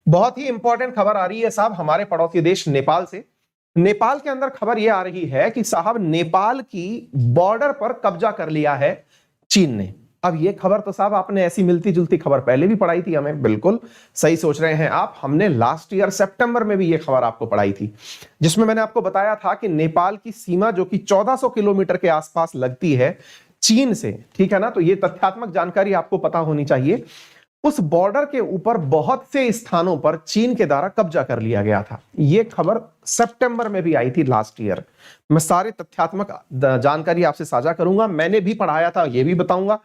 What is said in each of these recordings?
बहुत ही इंपॉर्टेंट खबर आ रही है साहब हमारे पड़ोसी देश नेपाल से। नेपाल के अंदर खबर यह आ रही है कि साहब नेपाल की बॉर्डर पर कब्जा कर लिया है चीन ने। अब यह खबर तो साहब आपने ऐसी मिलती जुलती खबर पहले भी पढ़ाई थी हमें, बिल्कुल सही सोच रहे हैं आप। हमने लास्ट ईयर सितंबर में भी यह खबर आपको पढ़ाई थी, जिसमें मैंने आपको बताया था कि नेपाल की सीमा जो कि 1400 किलोमीटर के आसपास लगती है चीन से, ठीक है ना। तो यह तथ्यात्मक जानकारी आपको पता होनी चाहिए। उस बॉर्डर के ऊपर बहुत से स्थानों पर चीन के द्वारा कब्जा कर लिया गया था। यह खबर सितंबर में भी आई थी लास्ट ईयर। मैं सारे तथ्यात्मक जानकारी आपसे साझा करूंगा, मैंने भी पढ़ाया था यह भी बताऊंगा।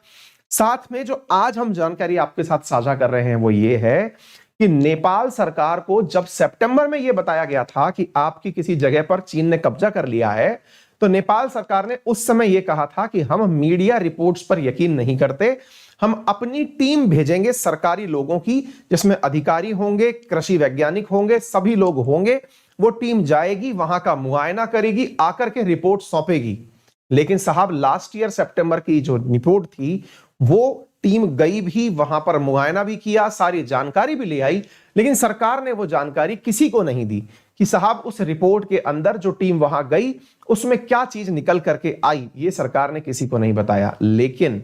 साथ में जो आज हम जानकारी आपके साथ साझा कर रहे हैं वो ये है कि नेपाल सरकार को जब सितंबर में यह बताया गया था कि आपकी किसी जगह पर चीन ने कब्जा कर लिया है, तो नेपाल सरकार ने उस समय यह कहा था कि हम मीडिया रिपोर्ट्स पर यकीन नहीं करते, हम अपनी टीम भेजेंगे सरकारी लोगों की, जिसमें अधिकारी होंगे, कृषि वैज्ञानिक होंगे, सभी लोग होंगे। वो टीम जाएगी, वहां का मुआयना करेगी, आकर के रिपोर्ट सौंपेगी। लेकिन साहब लास्ट ईयर सितंबर की जो रिपोर्ट थी, वो टीम गई भी, वहां पर मुआयना भी किया, सारी जानकारी भी ले आई, लेकिन सरकार ने वो जानकारी किसी को नहीं दी कि साहब उस रिपोर्ट के अंदर जो टीम वहां गई उसमें क्या चीज निकल करके आई। ये सरकार ने किसी को नहीं बताया। लेकिन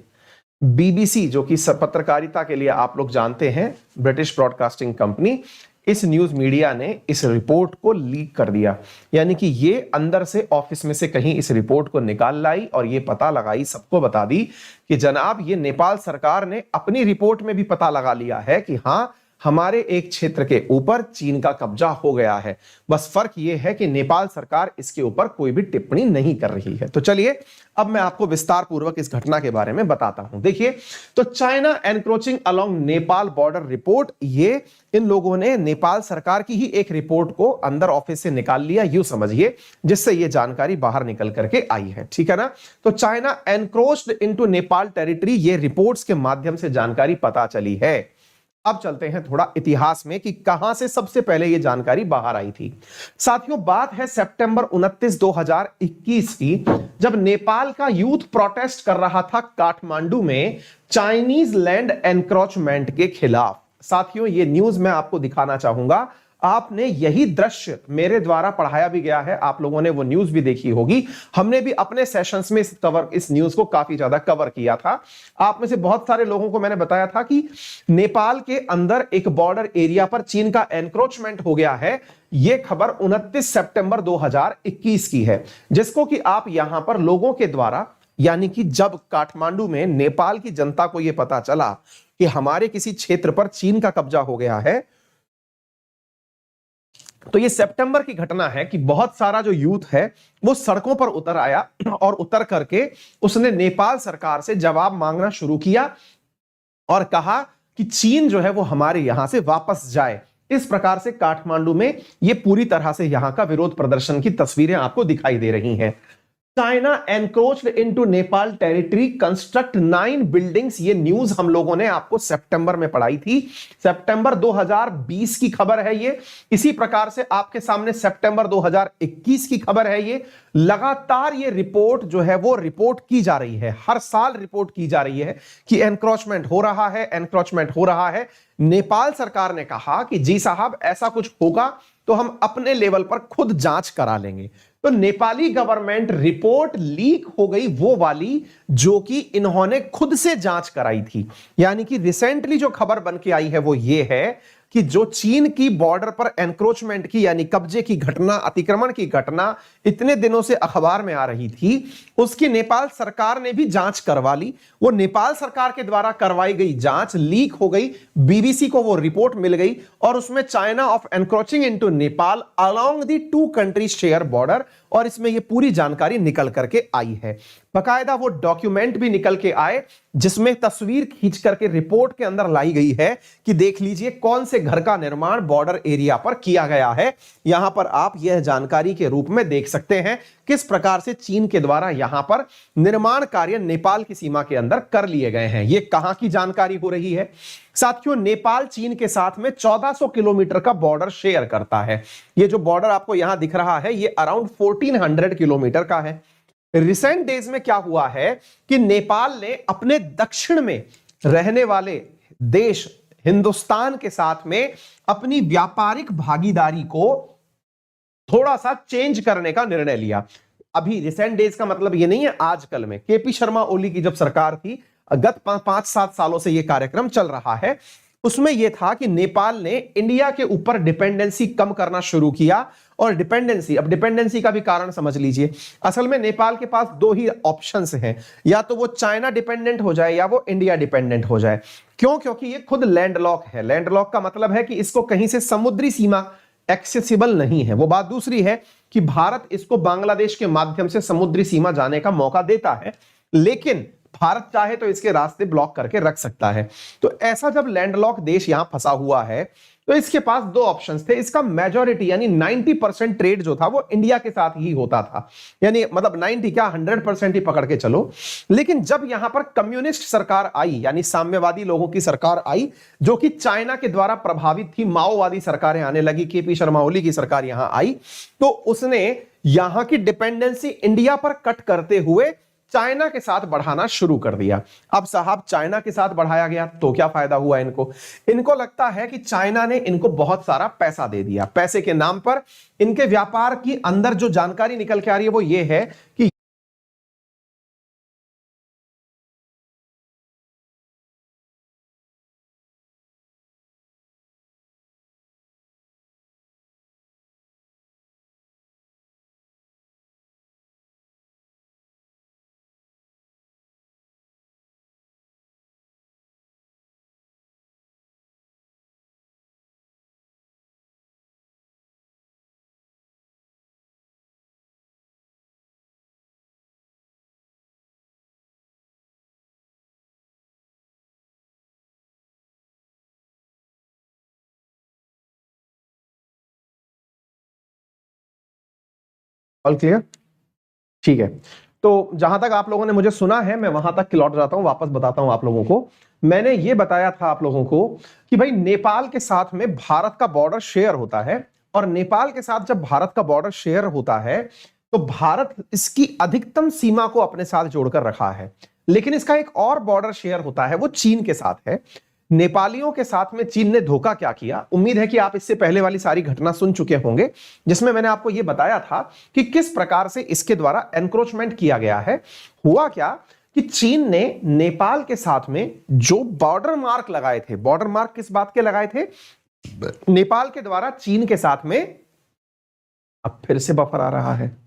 बीबीसी, जो कि पत्रकारिता के लिए आप लोग जानते हैं, ब्रिटिश ब्रॉडकास्टिंग कंपनी, इस न्यूज मीडिया ने इस रिपोर्ट को लीक कर दिया। यानी कि ये अंदर से ऑफिस में से कहीं इस रिपोर्ट को निकाल लाई और ये पता लगाई, सबको बता दी कि जनाब ये नेपाल सरकार ने अपनी रिपोर्ट में भी पता लगा लिया है कि हां हमारे एक क्षेत्र के ऊपर चीन का कब्जा हो गया है। बस फर्क यह है कि नेपाल सरकार इसके ऊपर कोई भी टिप्पणी नहीं कर रही है। तो चलिए अब मैं आपको विस्तार पूर्वक इस घटना के बारे में बताता हूं। देखिए, तो China encroaching along Nepal border report, ये इन लोगों ने नेपाल सरकार की ही एक रिपोर्ट को अंदर ऑफिस से निकाल लिया, यूं समझिए, जिससे ये जानकारी बाहर निकल करके आई है, ठीक है ना। तो China encroached into Nepal territory, ये रिपोर्ट्स के माध्यम से जानकारी पता चली है। अब चलते हैं थोड़ा इतिहास में कि कहां से सबसे पहले यह जानकारी बाहर आई थी। साथियों, बात है सितंबर 29, 2021 की, जब नेपाल का यूथ प्रोटेस्ट कर रहा था काठमांडू में चाइनीज लैंड एनक्रोचमेंट के खिलाफ। साथियों, यह न्यूज मैं आपको दिखाना चाहूंगा। आपने यही दृश्य मेरे द्वारा पढ़ाया भी गया है, आप लोगों ने वो न्यूज भी देखी होगी। हमने भी अपने सेशंस में इस न्यूज को काफी ज्यादा कवर किया था। आप में से बहुत सारे लोगों को मैंने बताया था कि नेपाल के अंदर एक बॉर्डर एरिया पर चीन का एनक्रोचमेंट हो गया है। यह खबर 29 सितंबर 2021 की है, जिसको कि आप यहां पर लोगों के द्वारा, यानी कि जब काठमांडू में नेपाल की जनता को यह पता चला कि हमारे किसी क्षेत्र पर चीन का कब्जा हो गया है, तो ये सितंबर की घटना है कि बहुत सारा जो यूथ है वो सड़कों पर उतर आया और उतर करके उसने नेपाल सरकार से जवाब मांगना शुरू किया और कहा कि चीन जो है वो हमारे यहां से वापस जाए। इस प्रकार से काठमांडू में ये पूरी तरह से यहां का विरोध प्रदर्शन की तस्वीरें आपको दिखाई दे रही हैं। China encroached into Nepal territory, construct 9 buildings, ये न्यूज हम लोगों ने आपको सितंबर में पढ़ाई थी। सितंबर 2020 की खबर है ये। इसी प्रकार से आपके सामने सितंबर 2021 की खबर है ये। लगातार ये रिपोर्ट जो है वो रिपोर्ट की जा रही है, हर साल रिपोर्ट की जा रही है कि एनक्रोचमेंट हो रहा है, एनक्रोचमेंट हो रहा है। नेपाल सरकार ने कहा कि जी साहब ऐसा कुछ होगा तो हम अपने लेवल पर खुद जांच करा लेंगे। तो नेपाली गवर्नमेंट रिपोर्ट लीक हो गई, वो वाली जो कि इन्होंने खुद से जांच कराई थी। यानी कि रिसेंटली जो खबर बन के आई है वो ये है कि जो चीन की बॉर्डर पर एनक्रोचमेंट की, यानी कब्जे की घटना, अतिक्रमण की घटना इतने दिनों से अखबार में आ रही थी, उसकी नेपाल सरकार ने भी जांच करवा ली। वो नेपाल सरकार के द्वारा करवाई गई जांच लीक हो गई, बीबीसी को वो रिपोर्ट मिल गई और उसमें China of encroaching into Nepal along the 2 countries share border, और इसमें ये पूरी जानकारी निकल करके आई है। बकायदा वो डॉक्यूमेंट भी निकल के आए जिसमें तस्वीर खींच करके रिपोर्ट के अंदर लाई गई है कि देख लीजिए कौन से घर का निर्माण बॉर्डर एरिया पर किया गया है। यहां पर आप यह जानकारी के रूप में देख सकते हैं किस प्रकार से चीन के द्वारा यहां पर निर्माण कार्य नेपाल की सीमा के अंदर कर लिए गए हैं। यह कहां की जानकारी हो रही है साथियों? नेपाल चीन के साथ में 1400 किलोमीटर का बॉर्डर शेयर करता है। यह जो बॉर्डर आपको यहां दिख रहा है यह अराउंड 1400 किलोमीटर का है। रिसेंट डेज में क्या हुआ है कि नेपाल ने अपने दक्षिण में रहने वाले देश हिंदुस्तान के साथ में अपनी व्यापारिक भागीदारी को थोड़ा सा चेंज करने का निर्णय लिया। अभी रिसेंट डेज का मतलब ये नहीं है आजकल में, केपी शर्मा ओली की जब सरकार थी, गत 5-7 सालों से यह कार्यक्रम चल रहा है, उसमें यह था कि नेपाल ने इंडिया के ऊपर डिपेंडेंसी कम करना शुरू किया। और डिपेंडेंसी, अब डिपेंडेंसी का भी कारण समझ लीजिए। असल में नेपाल के पास दो ही ऑप्शंस हैं, या तो वो चाइना डिपेंडेंट हो जाए या वो इंडिया डिपेंडेंट हो जाए। क्यों? क्योंकि ये खुद लैंडलॉक है। लैंडलॉक का मतलब है कि इसको कहीं से समुद्री सीमा एक्सेसिबल नहीं है। वो बात दूसरी है कि भारत इसको बांग्लादेश के माध्यम से समुद्री सीमा जाने का मौका देता है, लेकिन भारत चाहे तो इसके रास्ते ब्लॉक करके रख सकता है। तो ऐसा जब लैंडलॉक देश यहां फंसा हुआ है, तो इसके पास दो ऑप्शंस थे। इसका मेजॉरिटी यानी 90% ट्रेड जो था वो इंडिया के साथ ही होता था, यानी मतलब 90 क्या 100% ही पकड़ के चलो। लेकिन जब यहां पर कम्युनिस्ट सरकार आई, यानी साम्यवादी लोगों की सरकार आई, जो कि चाइना के द्वारा प्रभावित थी, माओवादी सरकारें आने लगी, केपी शर्मा ओली की सरकार यहां आई, तो उसने यहां की डिपेंडेंसी इंडिया पर कट करते हुए चाइना के साथ बढ़ाना शुरू कर दिया। अब साहब चाइना के साथ बढ़ाया गया तो क्या फायदा हुआ इनको? इनको लगता है कि चाइना ने इनको बहुत सारा पैसा दे दिया। पैसे के नाम पर इनके व्यापार की अंदर जो जानकारी निकल के आ रही है वो ये है कि ऑल क्लियर? ठीक है। तो जहां तक आप लोगों ने मुझे सुना है, मैं वहां तक लौट जाता हूं, वापस बताता हूं आप लोगों को। मैंने ये बताया था आप लोगों को कि भाई नेपाल के साथ में भारत का बॉर्डर शेयर होता है, और नेपाल के साथ जब भारत का बॉर्डर शेयर होता है तो भारत इसकी अधिकतम सीमा को अपने साथ जोड़कर रखा है। लेकिन इसका एक और बॉर्डर शेयर होता है, वो चीन के साथ है। नेपालियों के साथ में चीन ने धोखा क्या किया, उम्मीद है कि आप इससे पहले वाली सारी घटना सुन चुके होंगे, जिसमें मैंने आपको यह बताया था कि किस प्रकार से इसके द्वारा एनक्रोचमेंट किया गया है। हुआ क्या कि चीन ने नेपाल के साथ में जो बॉर्डर मार्क लगाए थे, बॉर्डर मार्क किस बात के लगाए थे? नेपाल के द्वारा चीन के साथ में, अब फिर से बफर आ रहा है,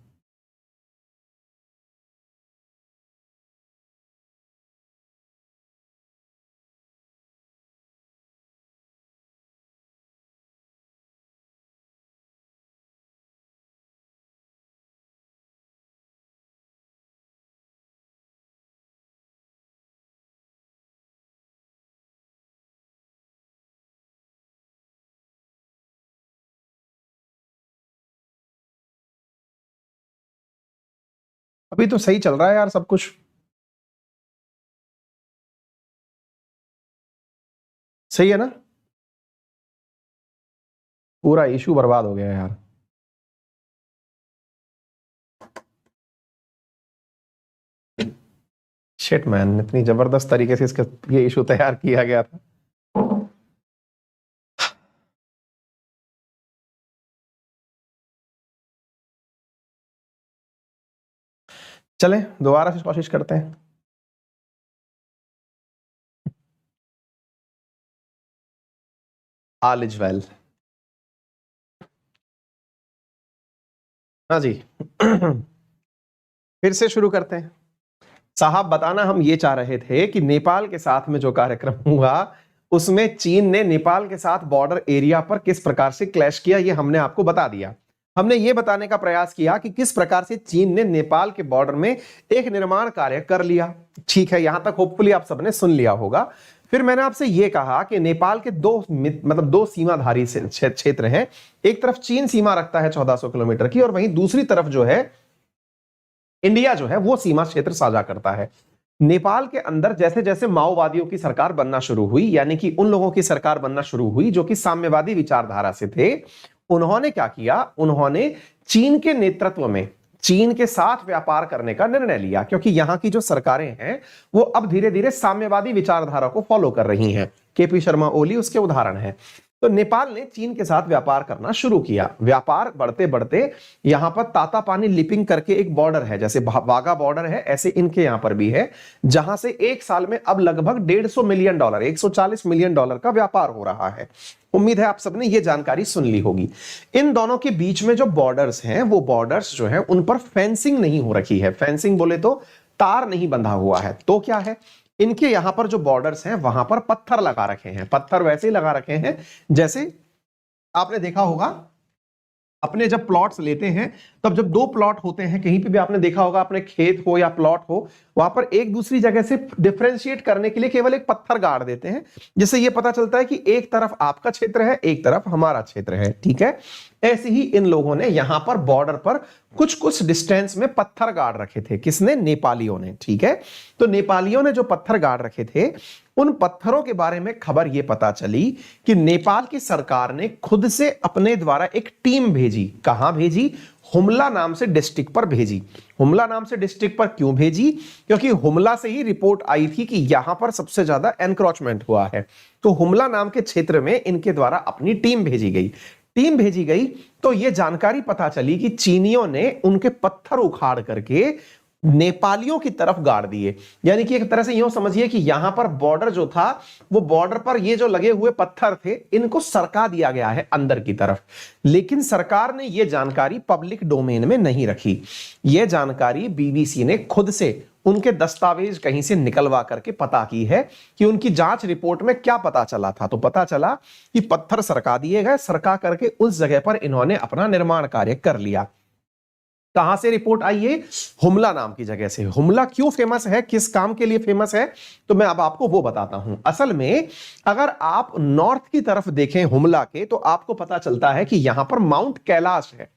अभी तो सही चल रहा है यार सब कुछ। सही है ना? पूरा इशू बर्बाद हो गया यार। शिट मैन, इतनी जबरदस्त तरीके से इसका ये इशू तैयार किया गया था। चलें दोबारा से कोशिश करते हैं। All is well. हाँ जी फिर से शुरू करते हैं। साहब बताना हम ये चाह रहे थे कि नेपाल के साथ में जो कार्यक्रम हुआ उसमें चीन ने नेपाल के साथ बॉर्डर एरिया पर किस प्रकार से क्लैश किया, ये हमने आपको बता दिया। हमने ये बताने का प्रयास किया कि किस प्रकार से चीन ने नेपाल के बॉर्डर में एक निर्माण कार्य कर लिया। ठीक है, यहां तक होपफुली आप सबने सुन लिया होगा। फिर मैंने आपसे यह कहा कि नेपाल के दो सीमाधारी क्षेत्र हैं। एक तरफ चीन सीमा रखता है 1400 किलोमीटर की, और वहीं दूसरी तरफ जो है इंडिया जो है वो सीमा क्षेत्र साझा करता है। नेपाल के अंदर जैसे जैसे माओवादियों की सरकार बनना शुरू हुई, यानी कि उन लोगों की सरकार बनना शुरू हुई जो कि साम्यवादी विचारधारा से थे, उन्होंने क्या किया? उन्होंने चीन के नेतृत्व में चीन के साथ व्यापार करने का निर्णय लिया, क्योंकि यहां की जो सरकारें हैं वो अब धीरे धीरे साम्यवादी विचारधारा को फॉलो कर रही हैं। केपी शर्मा ओली उसके उदाहरण है। तो नेपाल ने चीन के साथ व्यापार करना शुरू किया। व्यापार बढ़ते बढ़ते यहां पर तातापानी लिपिंग करके एक बॉर्डर है, जैसे वाघा बॉर्डर है ऐसे इनके यहां पर भी है, जहां से एक साल में अब लगभग $150 मिलियन, $140 मिलियन का व्यापार हो रहा है। उम्मीद है आप सबने ये जानकारी सुन ली होगी। इन दोनों के बीच में जो बॉर्डर्स हैं वो बॉर्डर्स जो हैं उन पर फेंसिंग नहीं हो रखी है। फेंसिंग बोले तो तार नहीं बंधा हुआ है। तो क्या है, इनके यहां पर जो बॉर्डर्स हैं वहां पर पत्थर लगा रखे हैं। पत्थर वैसे ही लगा रखे हैं जैसे आपने देखा होगा अपने जब प्लॉट्स लेते हैं तब जब दो प्लॉट होते हैं, कहीं पे भी आपने देखा होगा, अपने खेत हो या प्लॉट हो, वहां पर एक दूसरी जगह से डिफरेंशिएट करने के लिए केवल एक पत्थर गाड़ देते हैं, जिससे यह पता चलता है कि एक तरफ आपका क्षेत्र है, एक तरफ हमारा क्षेत्र है। ठीक है, ऐसे ही इन लोगों ने यहां पर बॉर्डर पर कुछ कुछ डिस्टेंस में पत्थर गाड़ रखे थे। किसने? नेपालियों ने। ठीक है, तो नेपालियों ने जो पत्थर गाड़ रखे थे, उन पत्थरों के बारे में खबर यह पता चली कि नेपाल की सरकार ने खुद से अपने द्वारा एक टीम भेजी। कहां भेजी? हुमला नाम से डिस्ट्रिक्ट पर भेजी। हुमला नाम से डिस्ट्रिक्ट पर क्यों भेजी? क्योंकि हुमला से ही रिपोर्ट आई थी कि यहां पर सबसे ज्यादा एनक्रोचमेंट हुआ है। तो हुमला नाम के क्षेत्र में इनके द्वारा अपनी टीम भेजी गई। टीम भेजी गई तो यह जानकारी पता चली कि चीनियों ने उनके पत्थर उखाड़ करके नेपालियों की तरफ गाड़ दिए। यानी कि एक तरह से यूं समझिए कि यहां पर बॉर्डर जो था, वो बॉर्डर पर ये जो लगे हुए पत्थर थे, इनको सरका दिया गया है अंदर की तरफ। लेकिन सरकार ने यह जानकारी पब्लिक डोमेन में नहीं रखी। यह जानकारी बीबीसी ने खुद से उनके दस्तावेज कहीं से निकलवा करके पता की है कि उनकी जांच रिपोर्ट में क्या पता चला था। तो पता चला कि पत्थर सरका दिए गए, सरका करके उस जगह पर इन्होंने अपना निर्माण कार्य कर लिया। कहां से रिपोर्ट आई है? हुमला नाम की जगह से। हुमला क्यों फेमस है, किस काम के लिए फेमस है, तो मैं अब आपको वो बताता हूं। असल में अगर आप नॉर्थ की तरफ देखें हुमला के, तो आपको पता चलता है कि यहां पर माउंट कैलाश है।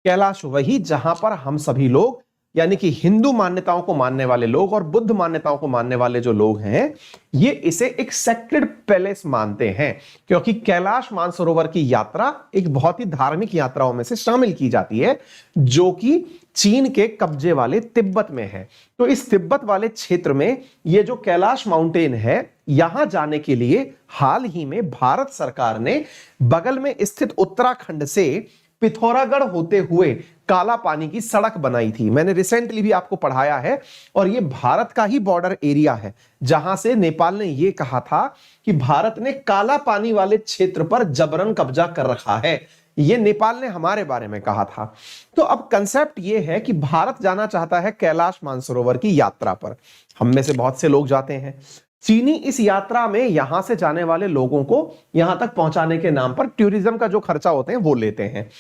कैलाश वही जहां पर हम सभी लोग, यानी कि हिंदू मान्यताओं को मानने वाले लोग और बुद्ध मान्यताओं को मानने वाले जो लोग हैं, ये इसे एक सेक्रेड पैलेस मानते हैं, क्योंकि कैलाश मानसरोवर की यात्रा एक बहुत ही धार्मिक यात्राओं में से शामिल की जाती है, जो कि चीन के कब्जे वाले तिब्बत में है। तो इस तिब्बत वाले क्षेत्र में ये जो कैलाश माउंटेन है, यहां जाने के लिए हाल ही में भारत सरकार ने बगल में स्थित उत्तराखंड से पिथौरागढ़ होते हुए काला पानी की सड़क बनाई थी। मैंने रिसेंटली भी आपको पढ़ाया है, और यह भारत का ही बॉर्डर एरिया है, जहां से नेपाल ने यह कहा था कि भारत ने काला पानी वाले क्षेत्र पर जबरन कब्जा कर रखा है। यह नेपाल ने हमारे बारे में कहा था। तो अब कंसेप्ट यह है कि भारत जाना चाहता है कैलाश मानसरोवर की यात्रा पर। हम में से बहुत से लोग जाते हैं। चीनी इस यात्रा में यहां से जाने वाले लोगों को यहां तक पहुंचाने के नाम पर टूरिज्म का जो खर्चा होते हैं वो लेते हैं।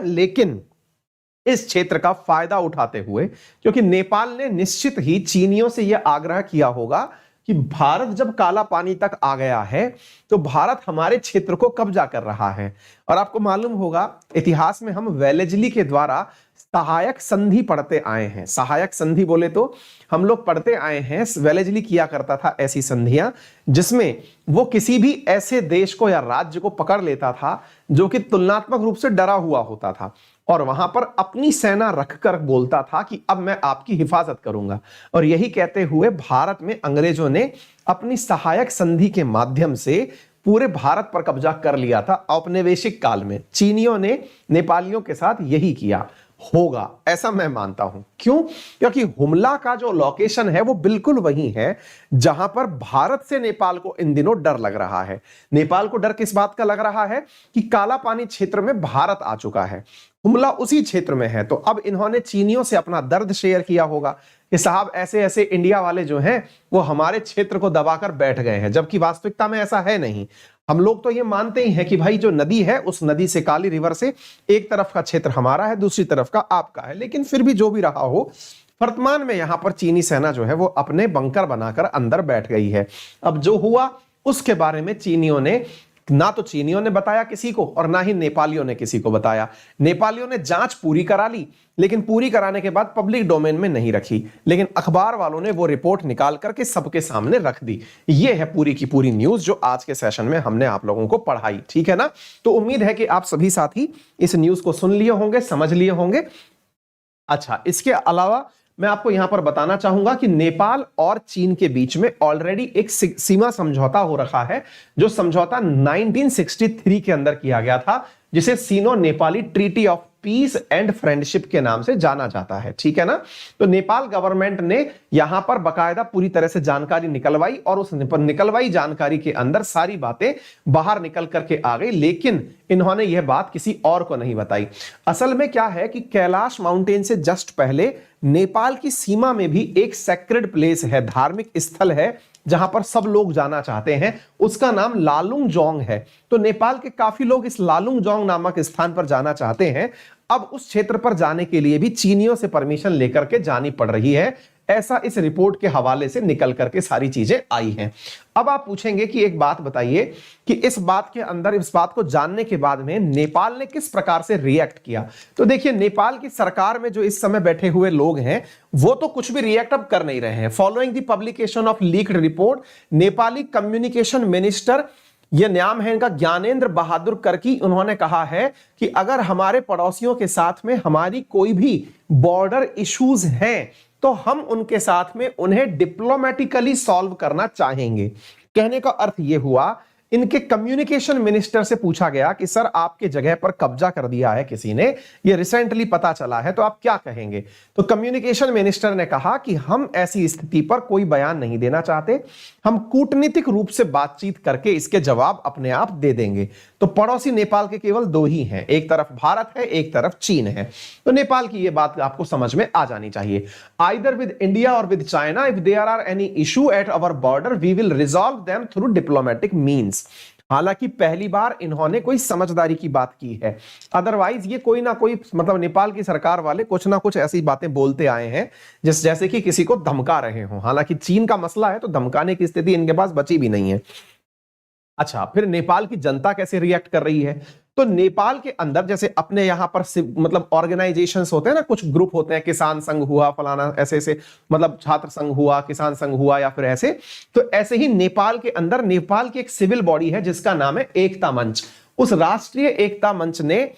लेकिन इस क्षेत्र का फायदा उठाते हुए, क्योंकि नेपाल ने निश्चित ही चीनियों से यह आग्रह किया होगा कि भारत जब काला पानी तक आ गया है तो भारत हमारे क्षेत्र को कब्जा कर रहा है। और आपको मालूम होगा, इतिहास में हम वेलेजली के द्वारा सहायक संधि पढ़ते आए हैं। सहायक संधि बोले तो हम लोग पढ़ते आए हैं, वेलेजली किया करता था ऐसी संधियां जिसमें वो किसी भी ऐसे देश को या राज्य को पकड़ लेता था जो कि तुलनात्मक रूप से डरा हुआ होता था, और वहां पर अपनी सेना रखकर बोलता था कि अब मैं आपकी हिफाजत करूंगा। और यही कहते हुए भारत में अंग्रेजों ने अपनी सहायक संधि के माध्यम से पूरे भारत पर कब्जा कर लिया था। औपनिवेशिक काल में चीनियों ने नेपालियों के साथ यही किया होगा, ऐसा मैं मानता हूं। क्यों? क्योंकि हुमला का जो लोकेशन है वो बिल्कुल वही है जहां पर भारत से नेपाल को इन दिनों डर लग रहा है। नेपाल को डर किस बात का लग रहा है कि काला पानी क्षेत्र में भारत आ चुका है, हुमला उसी क्षेत्र में है। तो अब इन्होंने चीनियों से अपना दर्द शेयर किया होगा कि साहब ऐसे ऐसे इंडिया वाले जो हैं वो हमारे क्षेत्र को दबाकर बैठ गए हैं, जबकि वास्तविकता में ऐसा है नहीं। हम लोग तो ये मानते ही हैं कि भाई जो नदी है, उस नदी से, काली रिवर से, एक तरफ का क्षेत्र हमारा है, दूसरी तरफ का आपका है। लेकिन फिर भी जो भी रहा हो, वर्तमान में यहां पर चीनी सेना जो है वो अपने बंकर बनाकर अंदर बैठ गई है। अब जो हुआ उसके बारे में चीनियों ने, ना तो चीनियों ने बताया किसी को और ना ही नेपालियों ने किसी को बताया। नेपालियों ने जांच पूरी करा ली, लेकिन पूरी कराने के बाद पब्लिक डोमेन में नहीं रखी, लेकिन अखबार वालों ने वो रिपोर्ट निकाल करके सबके सामने रख दी। ये है पूरी की पूरी न्यूज जो आज के सेशन में हमने आप लोगों को पढ़ाई। ठीक है ना? तो उम्मीद है कि आप सभी साथी इस न्यूज को सुन लिए होंगे, समझ लिए होंगे। अच्छा, इसके अलावा मैं आपको यहां पर बताना चाहूंगा कि नेपाल और चीन के बीच में ऑलरेडी एक सीमा समझौता हो रखा है, जो समझौता 1963 के अंदर किया गया था, जिसे Sino Nepali treaty of peace and friendship के नाम से जाना जाता है। ठीक है ना। तो नेपाल गवर्नमेंट ने यहां पर बकायदा पूरी तरह से जानकारी निकलवाई और उस निकलवाई जानकारी के अंदर सारी बातें बाहर निकल करके आ गई, लेकिन इन्होंने यह बात किसी और को नहीं बताई। असल में क्या है कि कैलाश माउंटेन से जस्ट पहले नेपाल की सीमा में भी एक सेक्रेड प्लेस है, धार्मिक स्थल है, जहां पर सब लोग जाना चाहते हैं। उसका नाम लालुंगजोंग है। तो नेपाल के काफी लोग इस लालुंगजोंग नामक स्थान पर जाना चाहते हैं। अब उस क्षेत्र पर जाने के लिए भी चीनियों से परमिशन लेकर के जानी पड़ रही है, ऐसा इस रिपोर्ट के हवाले से निकल करके सारी चीजें आई हैं। अब आप पूछेंगे कि एक बात बताइए कि इस बात के अंदर, इस बात को जानने के बाद में नेपाल ने किस प्रकार से रिएक्ट किया। तो देखिए, नेपाल की सरकार में जो इस समय बैठे हुए लोग हैं वो तो कुछ भी रिएक्ट अब कर नहीं रहे हैं। Following the publication of leaked report, Nepali communication minister, यह नाम है इनका, ज्ञानेंद्र बहादुर कर्की, उन्होंने कहा है कि अगर हमारे पड़ोसियों के साथ में हमारी कोई भी बॉर्डर इश्यूज हैं तो हम उनके साथ में उन्हें डिप्लोमेटिकली सॉल्व करना चाहेंगे। कहने का अर्थ यह हुआ, इनके कम्युनिकेशन मिनिस्टर से पूछा गया कि सर आपके जगह पर कब्जा कर दिया है किसी ने, ये रिसेंटली पता चला है, तो आप क्या कहेंगे। तो कम्युनिकेशन मिनिस्टर ने कहा कि हम ऐसी स्थिति पर कोई बयान नहीं देना चाहते, हम कूटनीतिक रूप से बातचीत करके इसके जवाब अपने आप दे देंगे। तो पड़ोसी नेपाल के केवल दो ही हैं, एक तरफ भारत है, एक तरफ चीन है। तो नेपाल की यह बात आपको समझ में आ जानी चाहिए। आइदर विद इंडिया और with China, if there are any issue at our border we will resolve them through diplomatic means. हालांकि पहली बार इन्होंने कोई समझदारी की बात की है, अदरवाइज ये कोई ना कोई, मतलब नेपाल की सरकार वाले कुछ ना कुछ ऐसी बातें बोलते आए हैं जैसे कि किसी को धमका रहे हो। हालांकि चीन का मसला है तो धमकाने की स्थिति इनके पास बची भी नहीं है। अच्छा, फिर नेपाल की जनता कैसे रिएक्ट कर रही है। तो नेपाल के अंदर जैसे अपने यहां पर मतलब ऑर्गेनाइजेशंस होते हैं ना, कुछ ग्रुप होते हैं, किसान संघ हुआ, फलाना ऐसे ऐसे, मतलब छात्र संघ हुआ, किसान संघ हुआ, या फिर ऐसे। तो ऐसे ही नेपाल के अंदर नेपाल की एक सिविल बॉडी है जिसका नाम है एकता मंच। उस राष्ट्रीय एकता मंच ने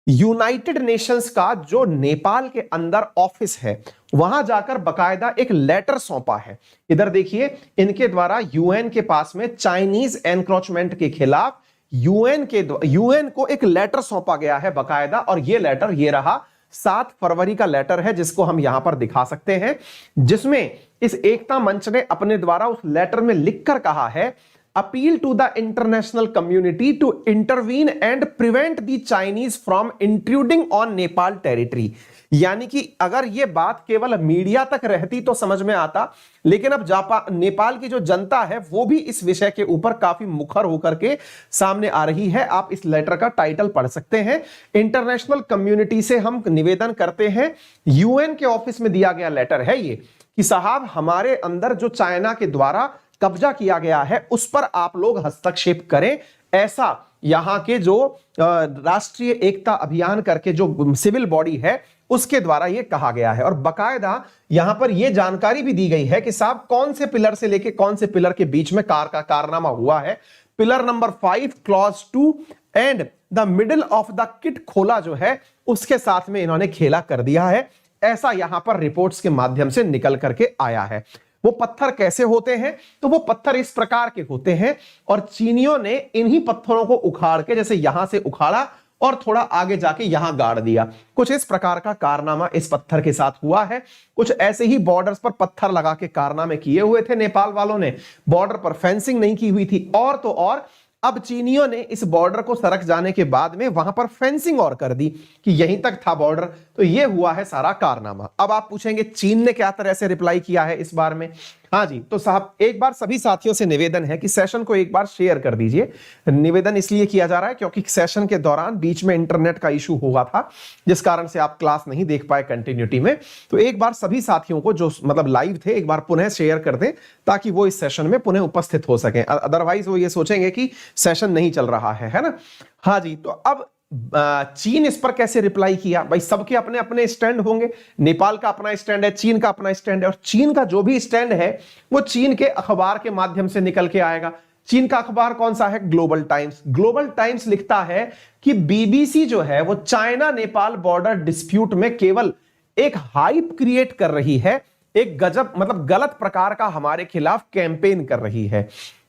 यूनाइटेड नेशंस का जो नेपाल के अंदर ऑफिस है वहां जाकर बकायदा एक लेटर सौंपा है। इधर देखिए, इनके द्वारा यूएन के पास में चाइनीज एनक्रोचमेंट के खिलाफ यूएन को एक लेटर सौंपा गया है बकायदा। और यह लेटर, ये रहा 7 फरवरी का लेटर है, जिसको हम यहां पर दिखा सकते हैं, जिसमें इस एकता मंच ने अपने द्वारा उस लेटर में लिखकर कहा है, appeal to the international community to intervene and prevent the Chinese from intruding on Nepal territory. यानी कि अगर यह बात केवल मीडिया तक रहती तो समझ में आता, लेकिन अब नेपाल की जो जनता है वो भी इस विषय के ऊपर काफी मुखर होकर के सामने आ रही है। आप इस लेटर का टाइटल पढ़ सकते हैं, इंटरनेशनल कम्युनिटी से हम निवेदन करते हैं, यूएन के ऑफिस में दिया गया लेटर है ये, कि साहब हमारे अंदर जो चाइना के द्वारा कब्जा किया गया है उस पर आप लोग हस्तक्षेप करें। ऐसा यहां के जो राष्ट्रीय एकता अभियान करके जो सिविल बॉडी है उसके द्वारा यह कहा गया है। और बकायदा यहां पर यह जानकारी भी दी गई है कि साहब कौन से पिलर से लेके कौन से पिलर के बीच में कारनामा हुआ है। Pillar number 5 clause 2 and the middle of the kit खोला जो है उसके साथ में इन्होंने खेला कर दिया है। ऐसा यहां पर रिपोर्ट्स के माध्यम से निकल करके आया है। वो पत्थर कैसे होते हैं, तो वो पत्थर इस प्रकार के होते हैं और चीनियों ने इन्हीं पत्थरों को उखाड़ के, जैसे यहां से उखाड़ा और थोड़ा आगे जाके यहां गाड़ दिया। कुछ इस प्रकार का कारनामा इस पत्थर के साथ हुआ है। कुछ ऐसे ही बॉर्डर्स पर पत्थर लगा के कारनामे किए हुए थे नेपाल वालों ने, बॉर्डर पर फेंसिंग नहीं की हुई थी। और तो और अब चीनियों ने इस बॉर्डर को सरक जाने के बाद में वहां पर फेंसिंग और कर दी कि यहीं तक था बॉर्डर। तो ये हुआ है सारा कारनामा। अब आप पूछेंगे चीन ने क्या तरह से रिप्लाई किया है इस बार में। हाँ जी, तो साहब एक बार सभी साथियों से निवेदन है कि सेशन को एक बार शेयर कर दीजिए। निवेदन इसलिए किया जा रहा है क्योंकि सेशन के दौरान बीच में इंटरनेट का इशू हुआ था, जिस कारण से आप क्लास नहीं देख पाए कंटिन्यूटी में। तो एक बार सभी साथियों को जो मतलब लाइव थे एक बार पुनः शेयर कर दें ताकि वो इस सेशन में पुनः उपस्थित हो सकें। अदरवाइज वो ये सोचेंगे कि सेशन नहीं चल रहा है ना। हाँ जी, तो अब चीन इस पर कैसे रिप्लाई किया। भाई सबके अपने अपने स्टैंड होंगे, नेपाल का अपना स्टैंड है, चीन का अपना स्टैंड है, और चीन का जो भी स्टैंड है वो चीन के अखबार के माध्यम से निकल के आएगा। चीन का अखबार कौन सा है? Global times. ग्लोबल टाइम्स लिखता है कि बीबीसी जो है वो चाइना नेपाल बॉर्डर डिस्प्यूट में केवल एक हाइप क्रिएट कर रही है, एक गजब मतलब गलत प्रकार का हमारे खिलाफ कैंपेन कर रही है।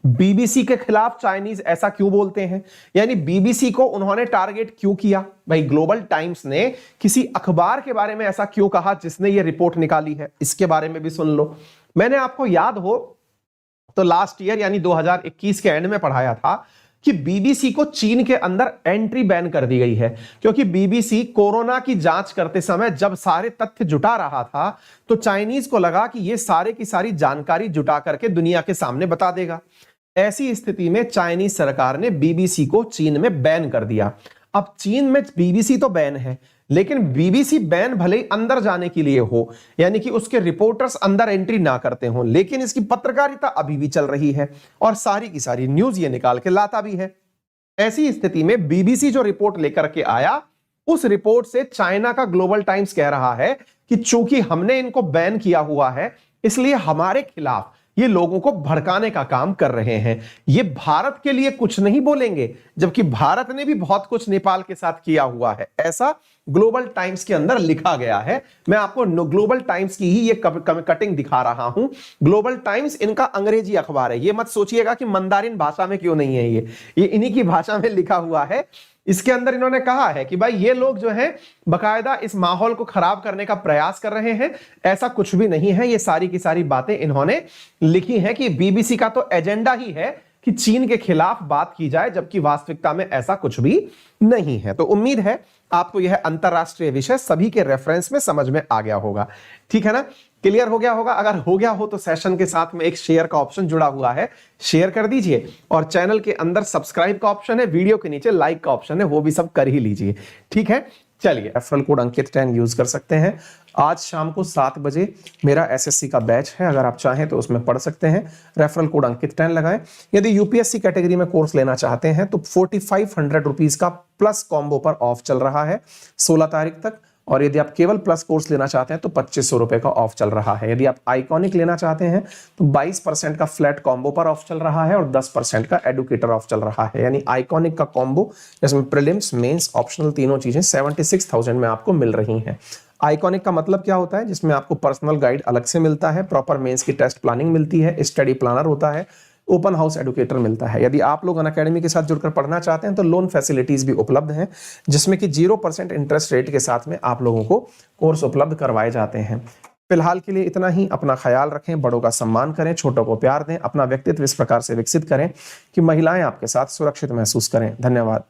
बीबीसी के खिलाफ चाइनीज ऐसा क्यों बोलते हैं, यानी बीबीसी को उन्होंने टारगेट क्यों किया? भाई ग्लोबल टाइम्स ने किसी अखबार के बारे में ऐसा क्यों कहा जिसने ये रिपोर्ट निकाली है? इसके बारे में भी सुन लो। मैंने आपको याद हो तो लास्ट ईयर यानी 2021 के एंड में पढ़ाया था कि बीबीसी को चीन के अंदर एंट्री बैन कर दी गई है, क्योंकि बीबीसी कोरोना की जांच करते समय जब सारे तथ्य जुटा रहा था तो चाइनीज को लगा कि ये सारे की सारी जानकारी जुटा करके दुनिया के सामने बता देगा। ऐसी स्थिति में चाइनीज सरकार ने बीबीसी को चीन में बैन कर दिया। अब चीन में बीबीसी तो बैन है, लेकिन बीबीसी बैन भले ही अंदर जाने के लिए हो, यानी कि उसके रिपोर्टर्स अंदर एंट्री ना करते हो, लेकिन इसकी पत्रकारिता अभी भी चल रही है और सारी की सारी न्यूज ये निकाल के लाता भी है। ऐसी स्थिति में बीबीसी जो रिपोर्ट लेकर के आया, उस रिपोर्ट से चाइना का ग्लोबल टाइम्स कह रहा है कि चूंकि हमने इनको बैन किया हुआ है, इसलिए हमारे खिलाफ ये लोगों को भड़काने का काम कर रहे हैं। ये भारत के लिए कुछ नहीं बोलेंगे, जबकि भारत ने भी बहुत कुछ नेपाल के साथ किया हुआ है, ऐसा ग्लोबल टाइम्स के अंदर लिखा गया है। मैं आपको ग्लोबल टाइम्स की ही ये कटिंग दिखा रहा हूं। ग्लोबल टाइम्स इनका अंग्रेजी अखबार है, ये मत सोचिएगा कि मंदारिन भाषा में क्यों नहीं है, ये इन्हीं की भाषा में लिखा हुआ है। इसके अंदर इन्होंने कहा है कि भाई ये लोग जो है बकायदा इस माहौल को खराब करने का प्रयास कर रहे हैं, ऐसा कुछ भी नहीं है। ये सारी की सारी बातें इन्होंने लिखी हैं कि बीबीसी का तो एजेंडा ही है कि चीन के खिलाफ बात की जाए, जबकि वास्तविकता में ऐसा कुछ भी नहीं है। तो उम्मीद है आपको यह अंतरराष्ट्रीय विषय सभी के रेफरेंस में समझ में आ गया होगा, ठीक है ना? क्लियर हो गया होगा। अगर हो गया हो तो सेशन के साथ में एक शेयर का ऑप्शन जुड़ा हुआ है, शेयर कर दीजिए, और चैनल के अंदर सब्सक्राइब का ऑप्शन है, वीडियो के नीचे लाइक का ऑप्शन है, वो भी सब कर ही लीजिए, ठीक है? चलिए, रेफरल कोड अंकित 10 यूज कर सकते हैं। आज शाम को 7 बजे मेरा एसएससी का बैच है, अगर आप चाहें तो उसमें पढ़ सकते हैं। रेफरल कोड अंकित 10 लगाएं। यदि यूपीएससी कैटेगरी में कोर्स लेना चाहते हैं तो 4500 रुपीज का प्लस कॉम्बो पर ऑफ चल रहा है 16 तारीख तक, और यदि आप केवल प्लस कोर्स लेना चाहते हैं तो 2500 रुपए का ऑफ चल रहा है। यदि आप आइकॉनिक लेना चाहते हैं तो 22% का फ्लैट कॉम्बो पर ऑफ चल रहा है और 10% का एडुकेटर ऑफ चल रहा है। यानी आइकॉनिक का कॉम्बो जिसमें प्रीलिम्स, मेंस, ऑप्शनल तीनों चीजें 76,000 में आपको मिल रही हैं। आइकॉनिक का मतलब क्या होता है? जिसमें आपको पर्सनल गाइड अलग से मिलता है, प्रॉपर मेंस की टेस्ट प्लानिंग मिलती है, स्टडी प्लानर होता है, ओपन हाउस एडुकेटर मिलता है। यदि आप लोग अनअकैडमी के साथ जुड़कर पढ़ना चाहते हैं तो लोन फैसिलिटीज भी उपलब्ध हैं, जिसमें कि 0% इंटरेस्ट रेट के साथ में आप लोगों को कोर्स उपलब्ध करवाए जाते हैं। फिलहाल के लिए इतना ही। अपना ख्याल रखें, बड़ों का सम्मान करें, छोटों को प्यार दें, अपना व्यक्तित्व इस प्रकार से विकसित करें कि महिलाएं आपके साथ सुरक्षित महसूस करें। धन्यवाद।